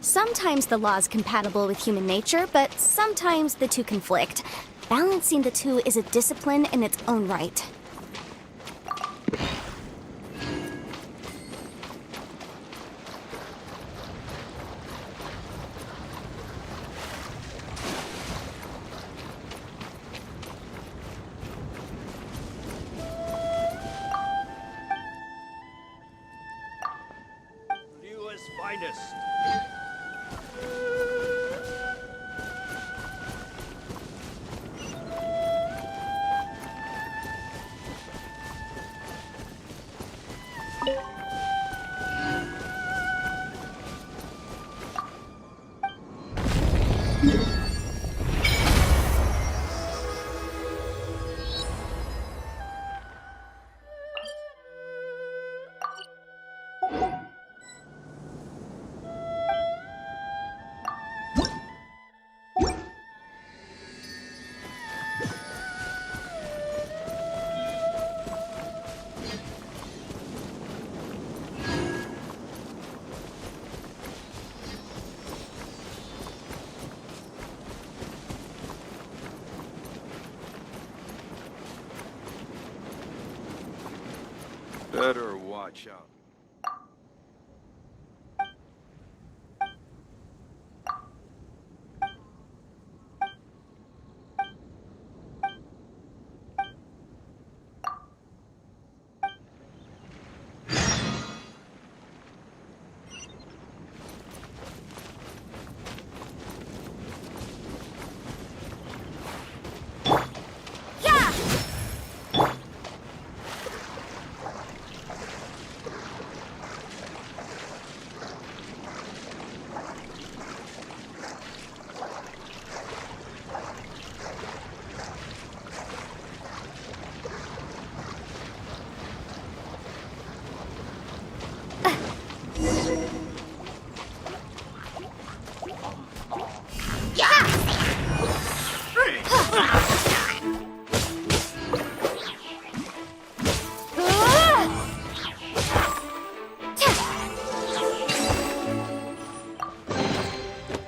Sometimes the law is compatible with human nature, but sometimes the two conflict. Balancing the two is a discipline in its own right. Liu's finest. Better watch out.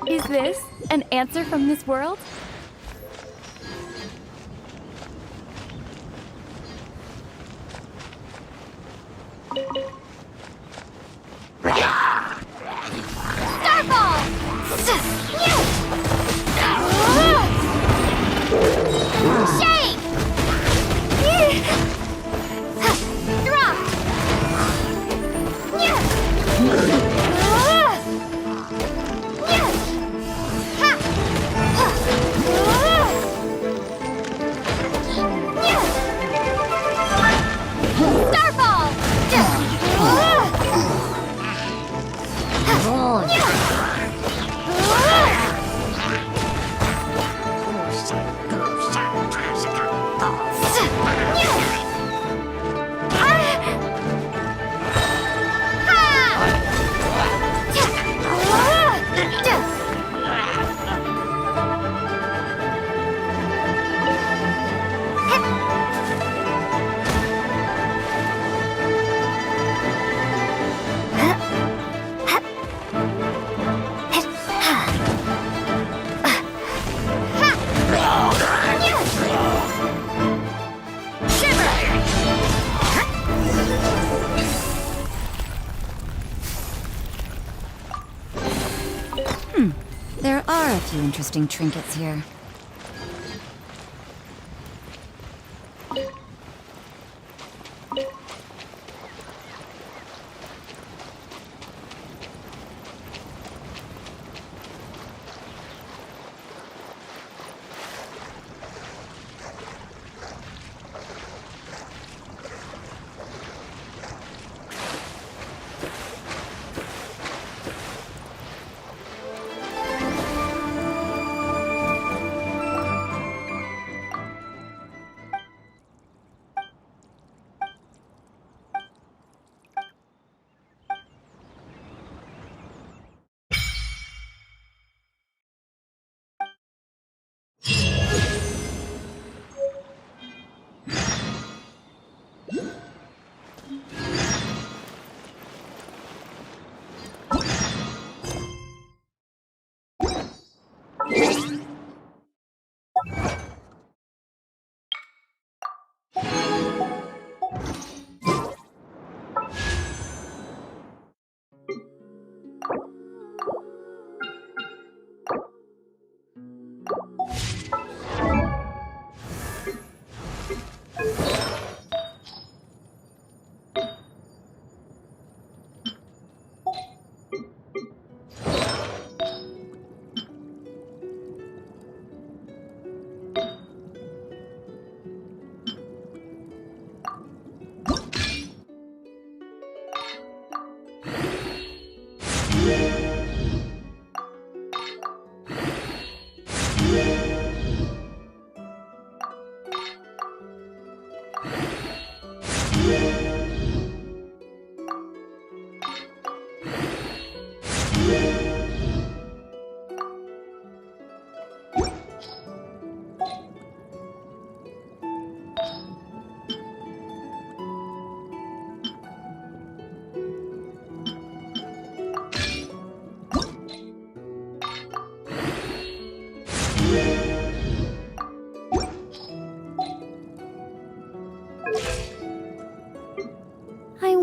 Is this an answer from this world? There are a few interesting trinkets here.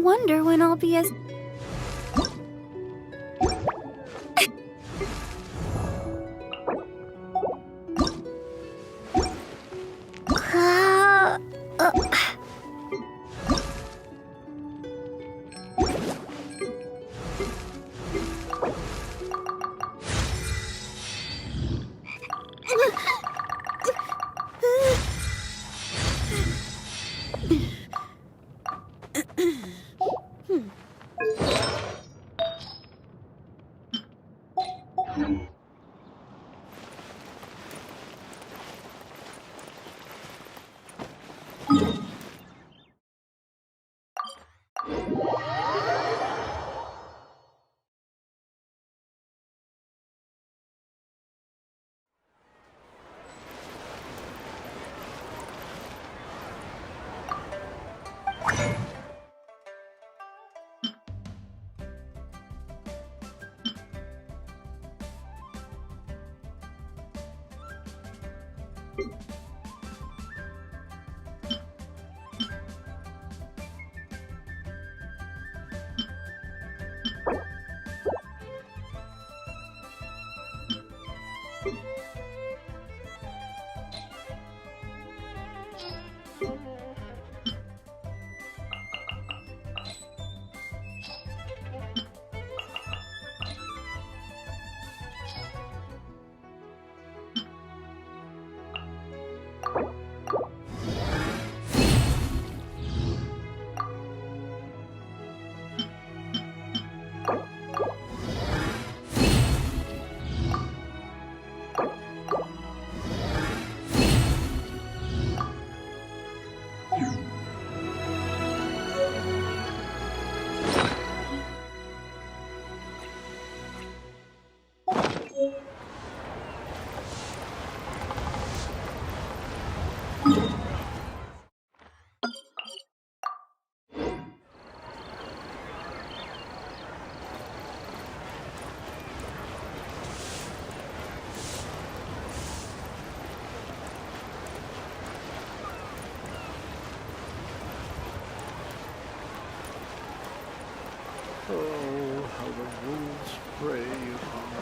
wonder when I'll be as... Oh, how the wolves prey upon me.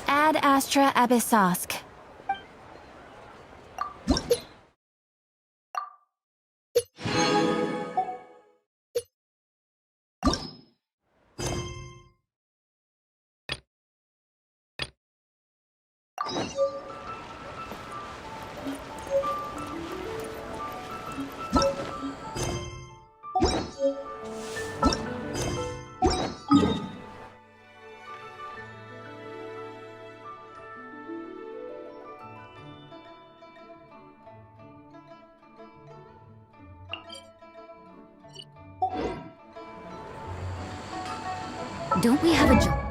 Ad Astra Abyssosk. Don't we have a job?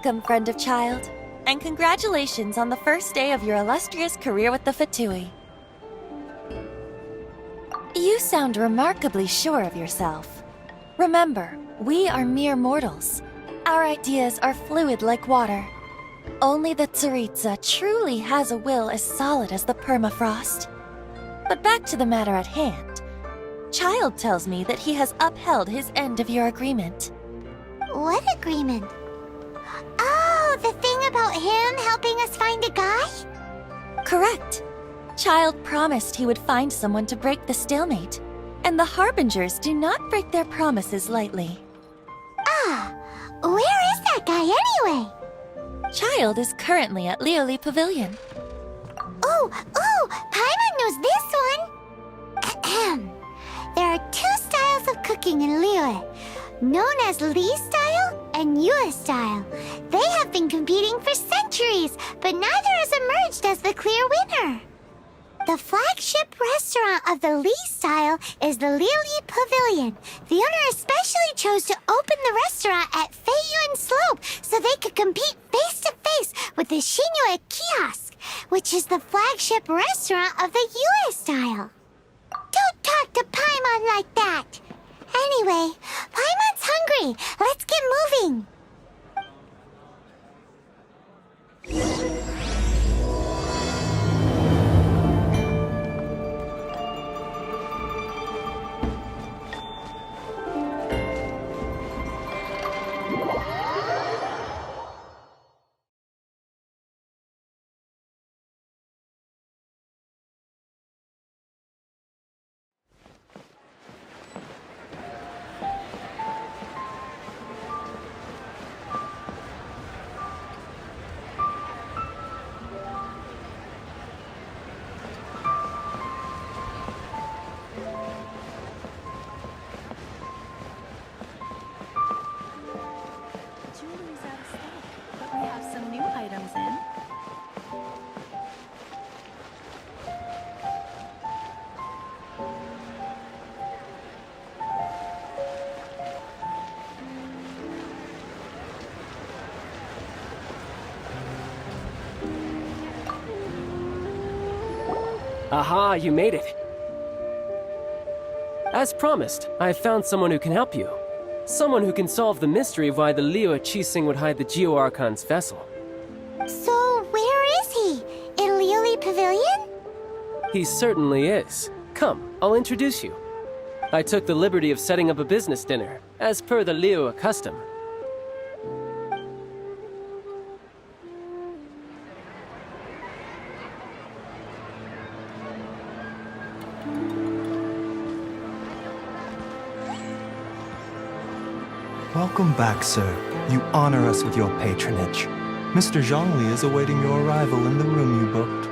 Welcome, friend of child, and congratulations on the first day of your illustrious career with the Fatui. You sound remarkably sure of yourself. Remember, we are mere mortals. Our ideas are fluid like water. Only the Tsaritsa truly has a will as solid as the permafrost. But back to the matter at hand. Child tells me that he has upheld his end of your agreement. What agreement? Oh, the thing about him helping us find a guy? Correct. Child promised he would find someone to break the stalemate, and the Harbingers do not break their promises lightly. Ah, where is that guy anyway? Child is currently at Lioli Pavilion. Oh, Paimon knows this one! Ahem. There are two styles of cooking in Liyue, known as Li style and Yue style. They have been competing for centuries, but neither has emerged as the clear winner. The flagship restaurant of the Li style is the Lioli Pavilion. The owner especially chose to open the restaurant at Feiyuan Slope so they could compete face to face with the Shinyue Kiosk, which is the flagship restaurant of the Yue style. Don't talk to Paimon like that! Anyway, Paimon's hungry. Let's get moving. Jewelry's out of stock, but we have some new items in. Aha, you made it. As promised, I have found someone who can help you. Someone who can solve the mystery of why the Liyue Qixing would hide the Geo-Archon's vessel. So, where is he? In Lioli Pavilion? He certainly is. Come, I'll introduce you. I took the liberty of setting up a business dinner, as per the Liyue custom. Welcome back, sir. You honor us with your patronage. Mr. Zhongli is awaiting your arrival in the room you booked.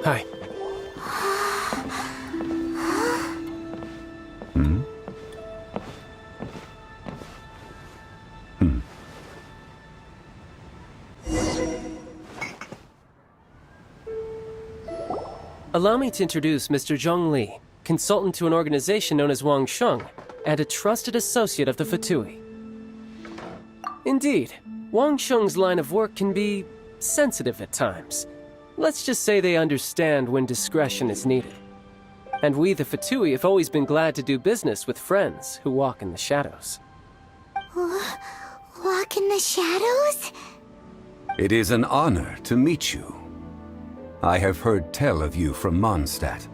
Hi. Allow me to introduce Mr. Zhong Li, consultant to an organization known as Wang Sheng, and a trusted associate of the Fatui. Indeed, Wang Sheng's line of work can be sensitive at times. Let's just say they understand when discretion is needed. And we, the Fatui, have always been glad to do business with friends who walk in the shadows. Walk in the shadows? It is an honor to meet you. I have heard tell of you from Mondstadt.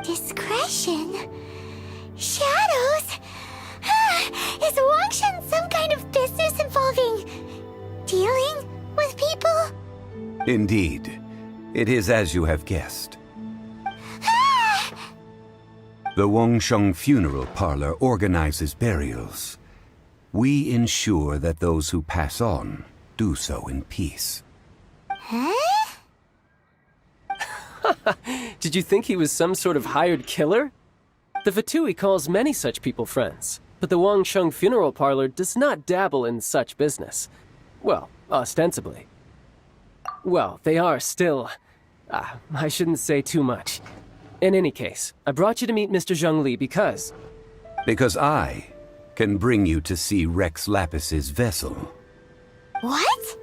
Discretion? Shadows? Is Wangshan some kind of business involving dealing with people? Indeed, it is as you have guessed. The Wangsheng Funeral Parlor organizes burials. We ensure that those who pass on do so in peace. Huh? Did you think he was some sort of hired killer? The Fatui calls many such people friends. but the Wangsheng Funeral Parlor does not dabble in such business. Well, ostensibly. Well, they are still... I shouldn't say too much. In any case, I brought you to meet Mr. Zhongli because... Because I can bring you to see Rex Lapis's vessel. What?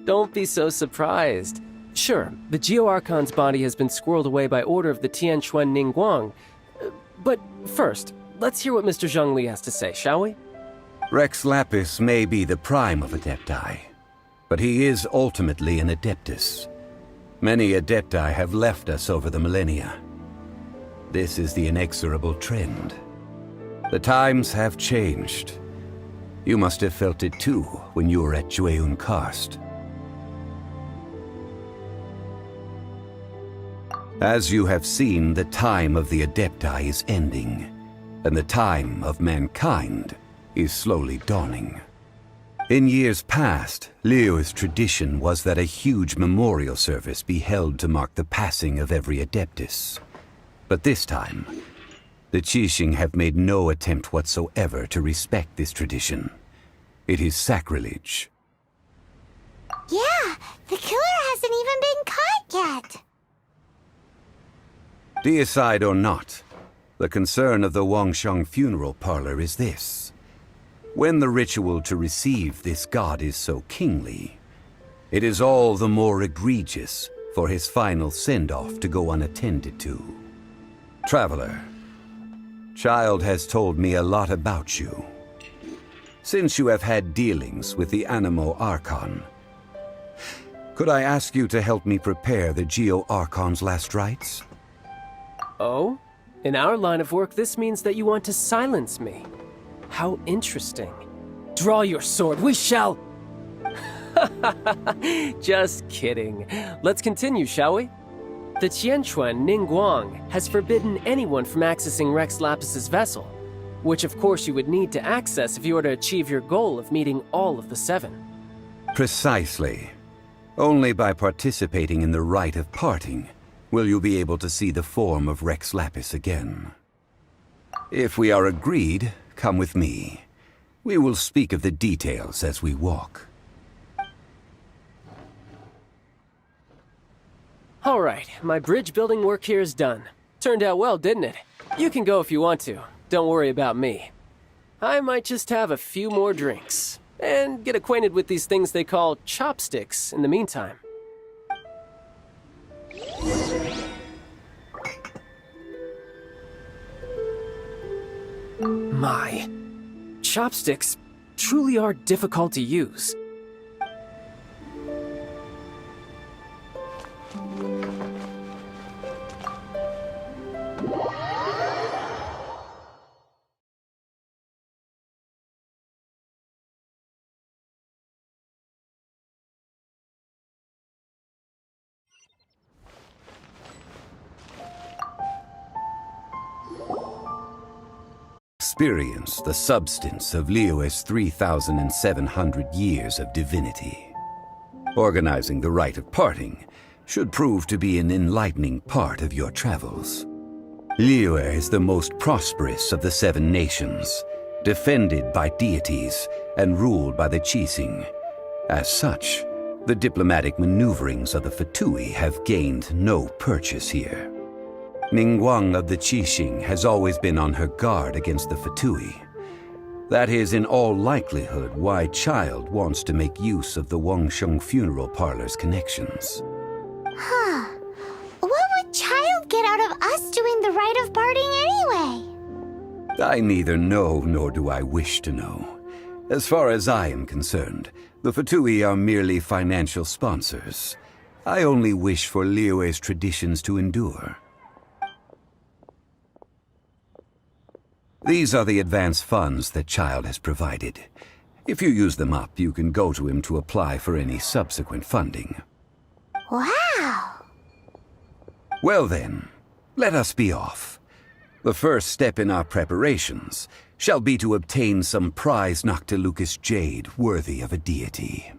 Don't be so surprised. Sure, the Geo-Archon's body has been squirreled away by order of the Tianquan Ningguang. But first, let's hear what Mr. Zhongli has to say, shall we? Rex Lapis may be the prime of Adepti, but he is ultimately an Adeptus. Many Adepti have left us over the millennia. This is the inexorable trend. The times have changed. You must have felt it too when you were at Jueyun Karst. As you have seen, the time of the Adepti is ending, and the time of mankind is slowly dawning. In years past, Liyue's tradition was that a huge memorial service be held to mark the passing of every Adeptus. But this time, the Qixing have made no attempt whatsoever to respect this tradition. It is sacrilege. Yeah, the killer hasn't even been caught yet. Deicide or not, the concern of the Wangsheng Funeral Parlor is this. When the ritual to receive this god is so kingly, it is all the more egregious for his final send-off to go unattended to. Traveler, Child has told me a lot about you. Since you have had dealings with the Animo Archon, could I ask you to help me prepare the Geo-Archon's last rites? Oh? In our line of work, this means that you want to silence me. How interesting. Draw your sword, we shall... Just kidding. Let's continue, shall we? The Tianquan Ningguang has forbidden anyone from accessing Rex Lapis's vessel, which of course you would need to access if you were to achieve your goal of meeting all of the seven. Precisely. Only by participating in the rite of parting will you be able to see the form of Rex Lapis again. If we are agreed, come with me. We will speak of the details as we walk. All right, my bridge building work here is done. Turned out well, didn't it? You can go if you want to. Don't worry about me. I might just have a few more drinks and get acquainted with these things they call chopsticks in the meantime. My, chopsticks truly are difficult to use. Experience the substance of Liyue's 3,700 years of divinity. Organizing the rite of parting should prove to be an enlightening part of your travels. Liyue is the most prosperous of the seven nations, defended by deities and ruled by the Qixing. As such, the diplomatic maneuverings of the Fatui have gained no purchase here. Ningguang of the Qixing has always been on her guard against the Fatui. That is in all likelihood why Child wants to make use of the Wangsheng Funeral Parlor's connections. Huh. What would Child get out of us doing the rite of parting anyway? I neither know nor do I wish to know. As far as I am concerned, the Fatui are merely financial sponsors. I only wish for Liyue's traditions to endure. These are the advance funds that Child has provided. If you use them up, you can go to him to apply for any subsequent funding. Wow! Well then, let us be off. The first step in our preparations shall be to obtain some prized Noctilucous jade worthy of a deity.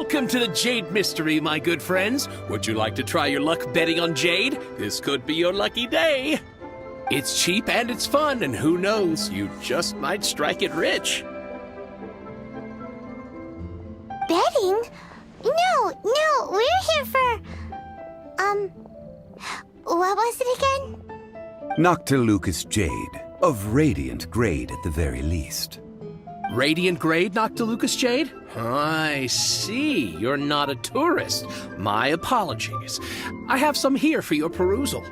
Welcome to the Jade Mystery, my good friends. Would you like to try your luck betting on Jade? This could be your lucky day. It's cheap and it's fun, and who knows, you just might strike it rich. Betting? No, we're here for... what was it again? Noctilucous Jade, of radiant grade at the very least. Radiant grade, Noctilucous Jade? I see. You're not a tourist. My apologies. I have some here for your perusal.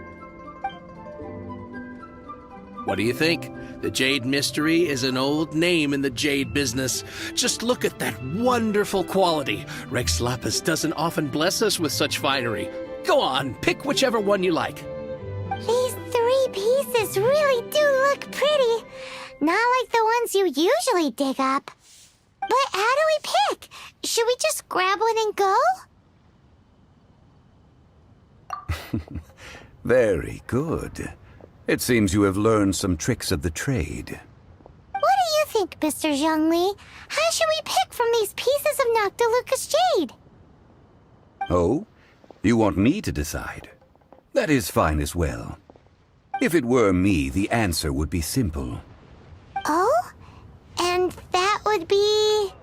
What do you think? The Jade Mystery is an old name in the jade business. Just look at that wonderful quality. Rex Lapis doesn't often bless us with such finery. Go on, pick whichever one you like. These 3 pieces really do look pretty. Not like the ones you usually dig up. But how do we pick? Should we just grab one and go? Very good. It seems you have learned some tricks of the trade. What do you think, Mr. Zhongli? How should we pick from these pieces of Noctilucous Jade? Oh? You want me to decide? That is fine as well. If it were me, the answer would be simple. Oh? And that would be...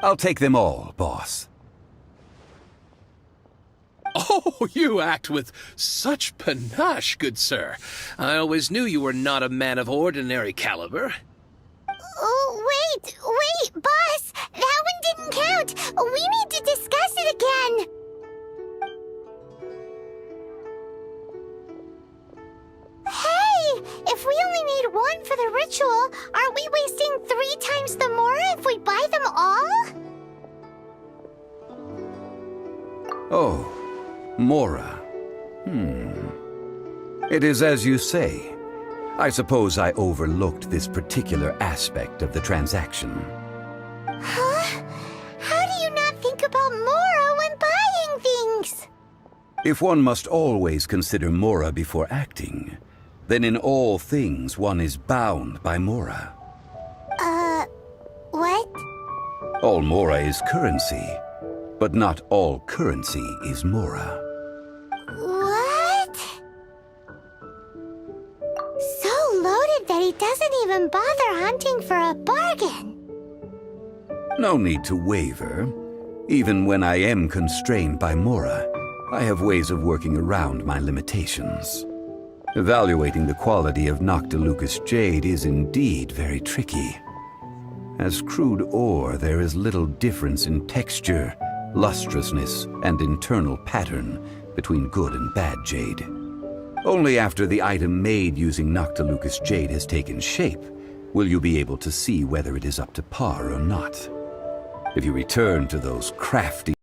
I'll take them all, boss. Oh, you act with such panache, good sir. I always knew you were not a man of ordinary caliber. Oh, wait, boss! That one didn't count! We need to discuss it again! Hey! If we only need one for the ritual, aren't we wasting 3 times the Mora if we buy them all? Oh, Mora. It is as you say. I suppose I overlooked this particular aspect of the transaction. Huh? How do you not think about Mora when buying things? If one must always consider Mora before acting, then in all things one is bound by Mora. What? All Mora is currency, but not all currency is Mora. What? So loaded that he doesn't even bother hunting for a bargain. No need to waver. Even when I am constrained by Mora, I have ways of working around my limitations. Evaluating the quality of Noctilucous Jade is indeed very tricky. As crude ore, there is little difference in texture, lustrousness, and internal pattern between good and bad jade. Only after the item made using Noctilucous Jade has taken shape will you be able to see whether it is up to par or not. If you return to those crafty